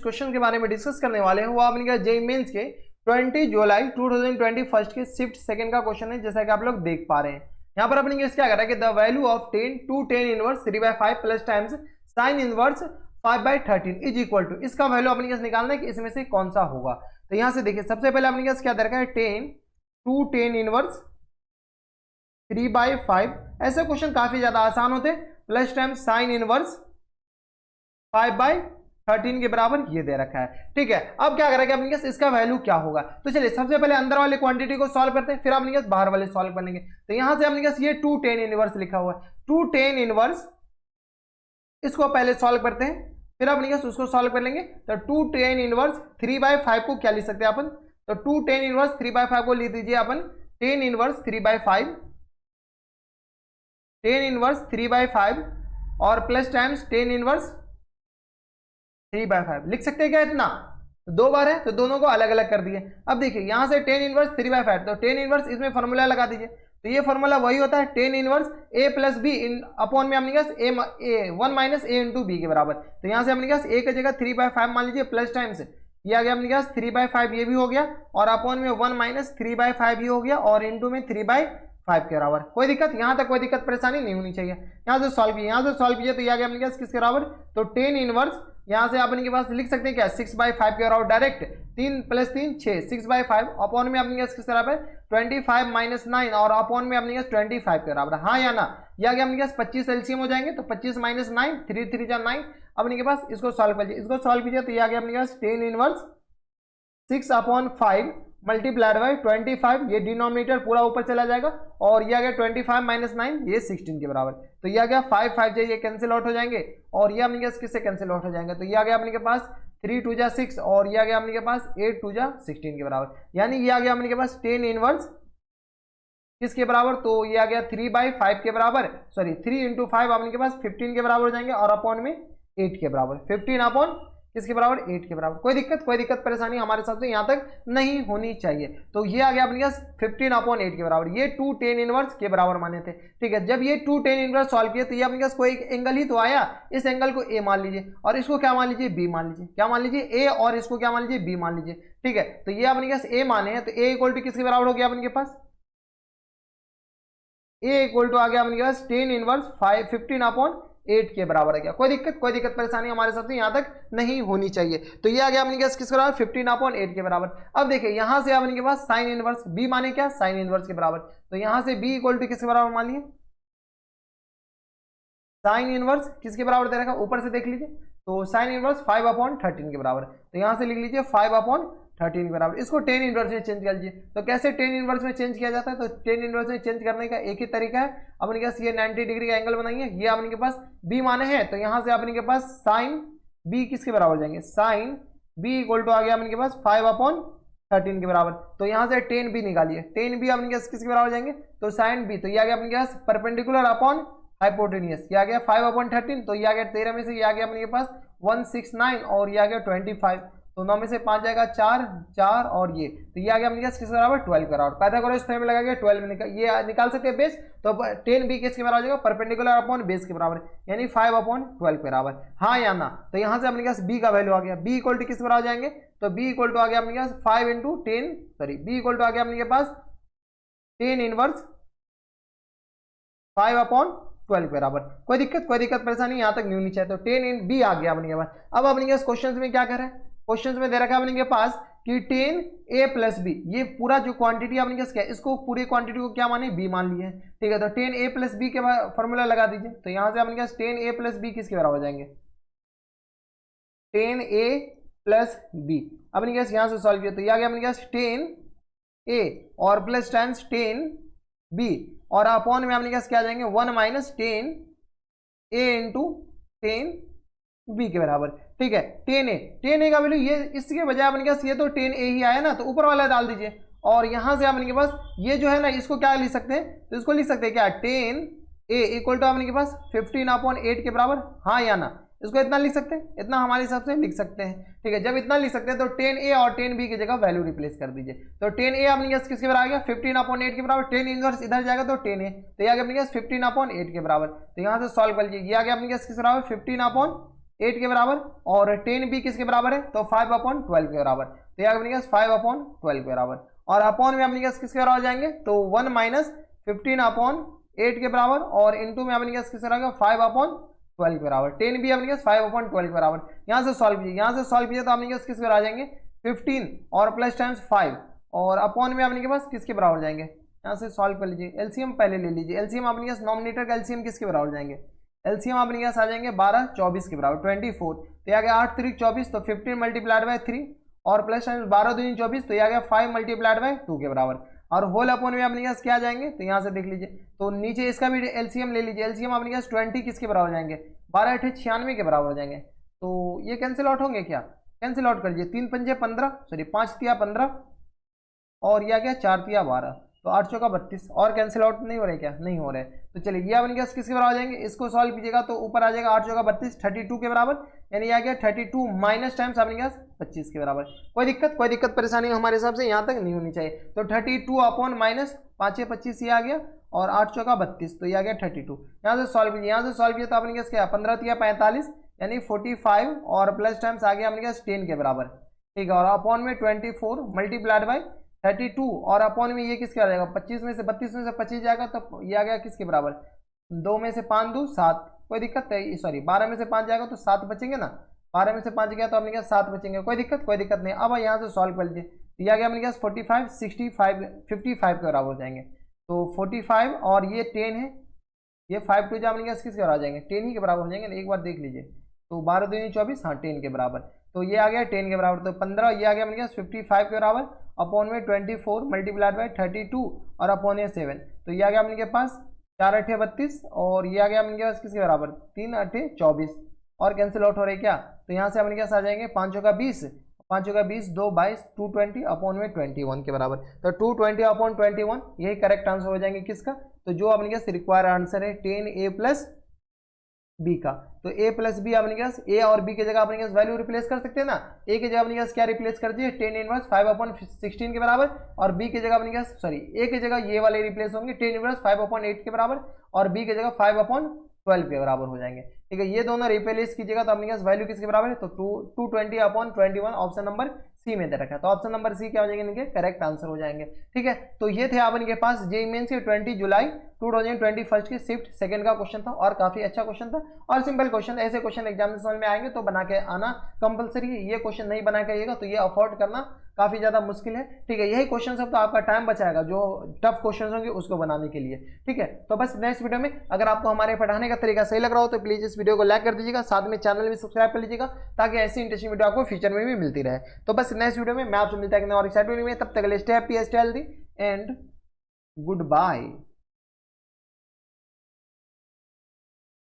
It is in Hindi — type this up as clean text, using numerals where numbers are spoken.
क्वेश्चन के बारे में डिस्कस करने वाले हैं वो आपने क्या जेईई मेंस के 20 जुलाई 2021 के शिफ्ट सेकंड का क्वेश्चन है, जैसा कि आप लोग देख पा रहे हैं। यहाँ पर अपने क्या करा है कि the value of 10 to 10 inverse 3/5 plus times sine inverse 5/13 is equal to, इसका वैल्यू अपने कैसे निकालना है कि इसमें से कौन सा होगा। तो यहाँ से देखिए सबसे पहले अपने क्या दे रखा है 10 टू 10 इनवर्स 3/5, ऐसे क्वेश्चन काफी ज्यादा आसान होते हैं, प्लस टाइम्स साइन इनवर्स 5/13 के बराबर ये दे रखा है। ठीक है, अब क्या करेंगे अपने पास इसका वैल्यू क्या होगा। तो चलिए सबसे पहले अंदर वाले क्वांटिटी को सॉल्व करते हैं, फिर अपने पास बाहर वाले सॉल्व करेंगे। तो यहां से अपने पास ये 2 10 इनवर्स लिखा हुआ है, 2 10 इनवर्स इसको पहले सॉल्व करते हैं, फिर अपने पास उसको सॉल्व कर लेंगे। तो 2 10 इनवर्स 3/5 को क्या लिख सकते हैं अपन, तो 2 10 इनवर्स 3/5 को लिख दीजिए अपन 10 इनवर्स 3/5, 10 इनवर्स 3/5 और प्लस टाइम्स 10 इनवर्स 3/5 लिख सकते हैं क्या, इतना दो बार है तो दोनों को अलग अलग कर दिए। अब देखिए यहां से 10 इनवर्स 3/5, तो 10 इनवर्स इसमें फॉर्मूला लगा दीजिए। तो ये फॉर्मूला वही होता है 10 inverse a plus B in upon में अपने पास a 1 minus a into B के बराबर। तो यहां से अपने पास a की जगह 3/5 मान लीजिए, प्लस टाइम्स ये आ गया अपने पास 3/5 ये भी हो गया, और अपॉन में 1 माइनस 3/5 ये हो गया, और इंटू में 3/5 के बराबर। कोई दिक्कत, यहां तक कोई दिक्कत परेशानी नहीं होनी चाहिए। यहां से सॉल्व कीजिए, यहां से सॉल्व कीजिए तो ये आ गया अपने पास किसके बराबर, तो 10 इनवर्स यहां से अपने के पास लिख सकते हैं क्या 6/5 के बराबर, डायरेक्ट 3 प्लस 3 6 6/5 अपॉन में अपने पास किस बराबर है 25 माइनस 9 और अपॉन में अपने पास 25 के बराबर। हाँ या ना, ये आ गया अपने पास 25 एलसीएम हो जाएंगे, तो 25 माइनस 9 3 3 जा 9। अपने के पास इसको सॉल्व कीजिए, इसको सॉल्व कीजिए तो ये आ गया अपने पास 10 इनवर्स 6/5 मल्टीप्लाइड बाई 25, ये डिनोमिनेटर पूरा ऊपर चला जाएगा, और ये आ गया 25 माइनस 9 ये 16 के बराबर। तो ये आ गया 5 5 ये कैंसिल आउट हो जाएंगे, और ये अपने पास किससे कैंसिल आउट हो जाएंगे, तो ये आ गया अपने के पास 3 2 जा 6, और ये आ गया अपने के पास 8 2 जा 16 के बराबर। यानी ये आ गया अपने के पास 10 इनवर्स किसके बराबर, तो ये आ गया 3/5 के बराबर, सॉरी 3 इंटू 5 अपने के पास 15 के बराबर हो जाएंगे, और अपॉन में 8 के बराबर, 15 अपॉन किसके बराबर 8 के बराबर। कोई दिक्कत परेशानी हमारे साथ से यहाँ तक नहीं होनी चाहिए। तो ये आ गया अपने पास 15/8 के बराबर, ये 2 10 इनवर्स के बराबर माने थे। ठीक है, जब ये 2 10 इनवर्स सॉल्व किए तो ये अपने पास कोई एंगल ही तो आया, इस एंगल को ए मान लीजिए, और इसको क्या मान लीजिए बी मान लीजिए, क्या मान लीजिए ए, और इसको क्या मान लीजिए बी मान लीजिए। ठीक है, तो ये अपने पास ए माने हैं, तो ए इक्वल टू किसके बराबर हो गया अपने पास, ए इक्वल टू आ गया अपने पास 10 इनवर्स 15/8 के बराबर आ गया। कोई दिक्कत परेशानी हमारे साथ यहाँ तक नहीं होनी चाहिए। तो ये आ गया अपने पास किसके बराबर 15/8 के बराबर। अब देखिए यहां से अपने के पास साइन इनवर्स बी माने क्या साइन इनवर्स के बराबर, तो यहां से बी इक्वल टू किसके बराबर मान लिए, साइन इनवर्स किसके बराबर दे रखा ऊपर से देख लीजिए, तो साइन इनवर्स 5/13 के बराबर। तो यहां से लिख लीजिए 5/13 के बराबर। इसको 10 इनवर्स में चेंज कर लीजिए, तो कैसे 10 इनवर्स में चेंज किया जाता है, तो 10 इनवर्स में चेंज करने का एक ही तरीका है। अपने के पास ये 90 डिग्री का एंगल बनाइए, ये अपने के पास बी माने हैं, तो यहां से अपने के पास साइन बी किसके बराबर जाएंगे, साइन बी इक्वल टू आ गया अपने के पास 5/13 के बराबर। तो यहां से 10 बी निकालिए, 10 बी अपने के पास किसके बराबर जाएंगे, तो साइन बी, तो ये आ गया अपने के पास परपेंडिकुलर अपॉन हाइपोटेनियस, ये आ गया 5/13, तो ये आ गया 13 में से ये आ गया अपने के पास 169, और ये आ गया 25, तो 9 में से 5 जाएगा 4 4, और ये तो ये आ गया अपने पास किसके बराबर 12 के बराबर। पाइथागोरस थ्योरम में लगा गया 12 में ये निकाल सकते हैं बेस, तो 10 बी किसके बराबर हो जाएगा परपेंडिकुलर अपॉन बेस के बराबर, यानी 5/12 के बराबर। हाँ या ना, तो यहाँ से अपने पास बी का वैल्यु आ गया, बी इक्वल टू किसके बराबर जाएंगे, तो बी इक्वल टू आ गया अपने पास 5 into 10, sorry B equal to आ गया अपने पास 10 इनवर्स 5/12 के बराबर। कोई दिक्कत परेशानी यहाँ तक नहीं होनी चाहिए। तो 10 इन बी आ गया अपने के पास। अब अपने पास क्वेश्चन में क्या करें, क्वेश्चन में दे रखा है अपने के पास कि 10 a प्लस बी, ये पूरा जो क्वांटिटी अपने पास क्या है, इसको पूरी क्वांटिटी को क्या माने बी मान लिए। ठीक है, तो 10 a प्लस बी के फॉर्मूला लगा दीजिए। तो यहां से अपने पास 10 a प्लस बी किसके बराबर हो जाएंगे, 10 a प्लस बी। अपने पास यहां से सॉल्व किया तो ये आ गया अपने पास 10 a और प्लस टाइम्स 10 b, और अपॉन में अपने पास क्या आ जाएंगे 1 माइनस 10 a इंटू 10 बी के बराबर। ठीक है, 10 a का वैल्यू ये इसके बजाय अपने पास ये तो 10 a ही आया ना, तो ऊपर वाला डाल दीजिए, और यहां से अपने के पास ये जो है ना इसको क्या लिख सकते हैं, तो इसको लिख सकते हैं क्या 10 a इक्वल टू अपने के पास 15/8 के बराबर। हाँ या ना, इसको इतना लिख सकते हैं, इतना हमारे हिसाब से लिख सकते हैं। ठीक है, जब इतना लिख सकते हैं तो 10 a और 10 b की जगह वैल्यू रिप्लेस कर दीजिए। तो 10 a अपने पास किसके बराबर आ गया 15/8 के बराबर, 10 इनवर्स इधर जाएगा तो 10 a, तो ये आ गया अपने पास 15/8 के बराबर। तो यहाँ से सॉल्व कर लीजिए, ये आ गया अपने पास किस बराबर 15/8 8 के बराबर, और 10b किसके बराबर है, तो 5/12 के बराबर, तो यहाँ अपने पास 5/12 के बराबर, और अपॉन में अपने पास किसके बराबर जाएंगे, तो 1 माइनस 15/8 के बराबर, और इंटू में अपने पास किसके बराबर 5/12 के बराबर, 10b अपने पास 5/12 के बराबर। यहाँ से सॉल्व कीजिए, यहाँ से सॉल्व कीजिए तो अपने पास किसके बराबर आ जाएंगे 15 और प्लस टाइम्स 5, और अपॉन में अपने के पास किसके बराबर जाएंगे, यहाँ से सॉल्व कर लीजिए, एलसीएम पहले ले लीजिए, एलसीएम अपने पास नॉमिनेटर का एलसीएम किसके बराबर जाएंगे, एलसीएम अपने पास आ जाएंगे 12 24 के बराबर 24, तो ये आ गया 8 3 24, तो 15 मल्टीप्लाइड बाय 3 और प्लस टाइम्स 12 2 24, तो ये आ गया 5 मल्टीप्लाइड बाय 2 के बराबर, और होल अपॉन में अपने पास क्या जाएंगे, तो यहाँ से देख लीजिए, तो नीचे इसका भी एलसीएम ले लीजिए, एलसीएम अपने पास 20 किसके बराबर जाएंगे, 12 8 96 के बराबर हो जाएंगे, तो ये कैंसिल आउट होंगे क्या, कैंसिल आउट कर लीजिए, 3 पंजे 15, सॉरी 5 तिया 15, और यह गया 4 तिया 12, तो 8 चौका 32, और कैंसिल आउट नहीं हो रहे क्या, नहीं हो रहे, तो चलिए ये अपने पास किसके बराबर आ जाएंगे, इसको सॉल्व कीजिएगा तो ऊपर आ जाएगा 8 चौका 32 32 के बराबर, यानी आ गया 32 माइनस टाइम्स अपने पास 25 के बराबर। कोई दिक्कत परेशानी हमारे हिसाब से यहाँ तक नहीं होनी चाहिए, तो 32 अपॉन माइनस 5 25 ये आ गया, और 8 चौका 32, तो ये आ गया 32, यहाँ से सॉल्व कीजिए, यहाँ से सॉल्व किया तो अपने पास क्या 15 तिया 45, यानी 45, और प्लस टाइम्स आ गया अपने पास 10 के बराबर, ठीक है, और अपॉन में 24 मल्टीप्लाइड बाय 32, और अपॉन में ये किसके आ जाएगा 25 में से 32 में से 25 जाएगा, तो ये आ गया किसके बराबर, 2 में से 5 2 7, कोई दिक्कत है, सॉरी 12 में से 5 जाएगा तो 7 बचेंगे ना, 12 में से 5 गया तो अपने पास 7 बचेंगे, कोई दिक्कत नहीं। अब यहाँ से सॉल्व कर लीजिए, ये आ गया अपने पास 45 65 55 के बराबर हो जाएंगे, तो 45 और ये 10 है, ये 5 2 अपने पास किसके बराबर जाएंगे, 10 ही के बराबर हो जाएंगे ना, एक बार देख लीजिए, तो 12 2 24, हाँ 10 के बराबर, तो ये आ गया 10 के बराबर, तो 15, ये आ गया अपने पास 55 के बराबर, अपॉन में 24 मल्टीप्लाइड बाय 32, और अपॉन में 7, तो ये आ गया अपने के पास 4 8 32, और ये आ गया अपने के पास किसके बराबर 3 8 24, और कैंसिल आउट हो रहे क्या, तो यहाँ से अपने के पास आ जाएंगे 5 चौका 20 5 चौका 20 2 22 220 अपॉन में 21 के बराबर, तो 220 अपॉन 21 यही करेक्ट आंसर हो जाएंगे किसका, तो जो अपने के पास रिक्वायर्ड आंसर है 10a प्लस बी का, तो a प्लस बी अपने पास a और b की जगह अपने पास वैल्यू रिप्लेस कर सकते हैं ना, a की जगह अपने पास क्या रिप्लेस कर दिए 10 इनवर्स 5/16 के बराबर, और b की जगह अपने पास सॉरी a की जगह ये वाले रिप्लेस होंगे 10 इनवर्स 5/8 के बराबर, और b की जगह 5/12 के बराबर हो जाएंगे, ठीक है, ये दोनों रिप्लेस कीजिएगा तो अपने पास वैल्यू किसके बराबर है, तो 220/21 ऑप्शन नंबर सी में दे रखा है, तो ऑप्शन नंबर सी क्या हो जाएंगे इनके करेक्ट आंसर हो जाएंगे, ठीक है। तो ये थे आप इनके पास जेईई मेंस के 20 जुलाई 2021 के शिफ्ट सेकंड का क्वेश्चन था, और काफी अच्छा क्वेश्चन था और सिंपल क्वेश्चन, ऐसे क्वेश्चन एग्जामिनेशन में आएंगे तो बना के आना कंपलसरी है, ये क्वेश्चन नहीं बना के आइएगा तो ये अफोर्ड करना काफी ज्यादा मुश्किल है, ठीक है, यही क्वेश्चन सब तो आपका टाइम बचाएगा जो टफ क्वेश्चन होंगे उसको बनाने के लिए, ठीक है। तो बस नेक्स्ट वीडियो में अगर आपको हमारे पढ़ाने का तरीका सही लग रहा हो तो प्लीज इस वीडियो को लाइक कर दीजिएगा, साथ में चैनल भी सब्सक्राइब कर लीजिएगा ताकि ऐसी इंटरेस्टिंग वीडियो आपको फ्यूचर में भी मिलती रहे। तो बस नेक्स्ट वीडियो में मैं आपसे मिलता है और एक्साइटमेंट में, तब तक के लिए stay happy stay healthy and good bye.